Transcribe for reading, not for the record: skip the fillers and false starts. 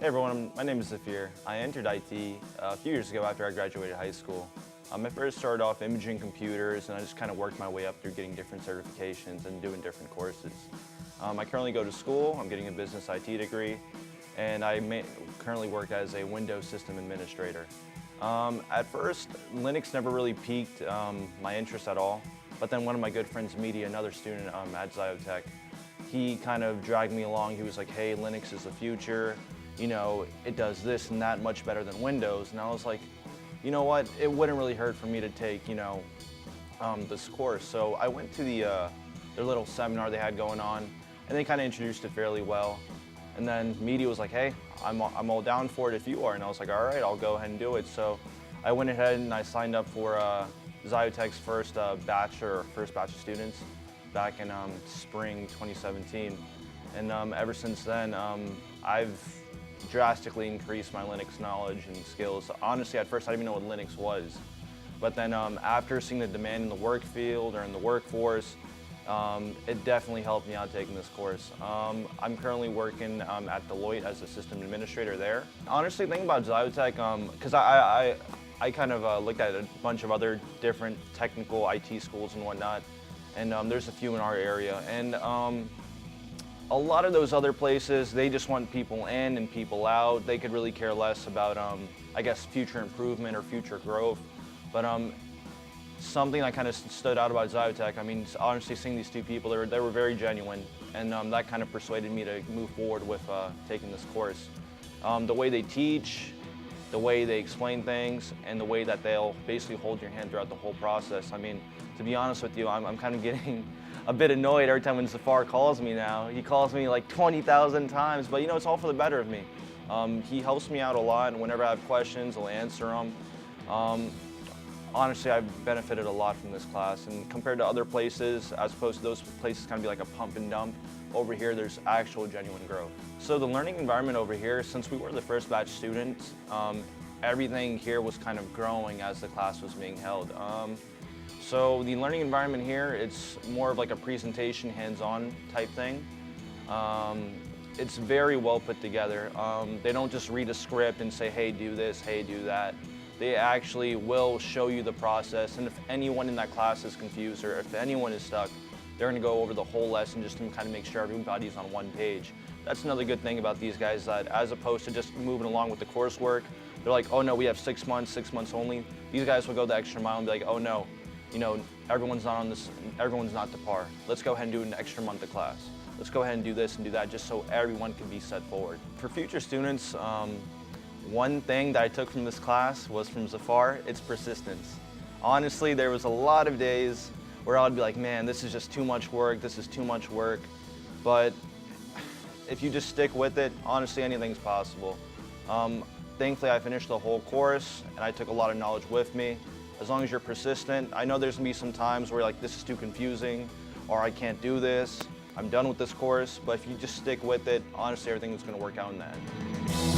Hey everyone, my name is Zafir. I entered IT a few years ago after I graduated high school. I first started off imaging computers, and I just kind of worked my way up through getting different certifications and doing different courses. I currently go to school. I'm getting a business IT degree, and I currently work as a Windows system administrator. At first, Linux never really piqued my interest at all, but then one of my good friends, Media, another student at Ziyotek, he kind of dragged me along. He was like, hey, Linux is the future. You know, it does this and that much better than Windows. And I was like, you know what, it wouldn't really hurt for me to take, this course. So I went to their little seminar they had going on, and they kind of introduced it fairly well. And then Media was like, hey, I'm all down for it if you are. And I was like, all right, I'll go ahead and do it. So I went ahead and I signed up for Ziyotek's first batch of students back in spring 2017. And ever since then, I've drastically increased my Linux knowledge and skills. Honestly, at first I didn't even know what Linux was. But then after seeing the demand in the work field or in the workforce, it definitely helped me out taking this course. I'm currently working at Deloitte as a system administrator there. Honestly, the thing about Ziyotek, because I kind of looked at a bunch of other different technical IT schools and whatnot, and there's a few in our area. And a lot of those other places, they just want people in and people out. They could really care less about, I guess, future improvement or future growth. But something that kind of stood out about Ziyotek, I mean, honestly, seeing these two people, they were very genuine, and that kind of persuaded me to move forward with taking this course. The way they teach, the way they explain things, and the way that they'll basically hold your hand throughout the whole process. I mean, to be honest with you, I'm kind of getting a bit annoyed every time when Zafar calls me now. He calls me like 20,000 times, but it's all for the better of me. He helps me out a lot, and whenever I have questions, he'll answer them. Honestly, I've benefited a lot from this class, and compared to other places, as opposed to those places kind of be like a pump and dump, over here there's actual genuine growth. So the learning environment over here, since we were the first batch students, everything here was kind of growing as the class was being held. So the learning environment here, it's more of like a presentation, hands-on type thing. It's very well put together. They don't just read a script and say, hey, do this, hey, do that. They actually will show you the process, and if anyone in that class is confused or if anyone is stuck, they're going to go over the whole lesson just to kind of make sure everybody's on one page. That's another good thing about these guys, that as opposed to just moving along with the coursework, they're like, oh no, we have 6 months only. These guys will go the extra mile and be like, oh no, everyone's not to par. Let's go ahead and do an extra month of class. Let's go ahead and do this and do that, just so everyone can be set forward. For future students, one thing that I took from this class was from Zafar, it's persistence. Honestly, there was a lot of days where I'd be like, man, this is just too much work, this is too much work. But if you just stick with it, honestly, anything's possible. Thankfully, I finished the whole course, and I took a lot of knowledge with me. As long as you're persistent, I know there's gonna be some times where you're like, this is too confusing, or I can't do this, I'm done with this course, but if you just stick with it, honestly, everything is gonna work out in the end.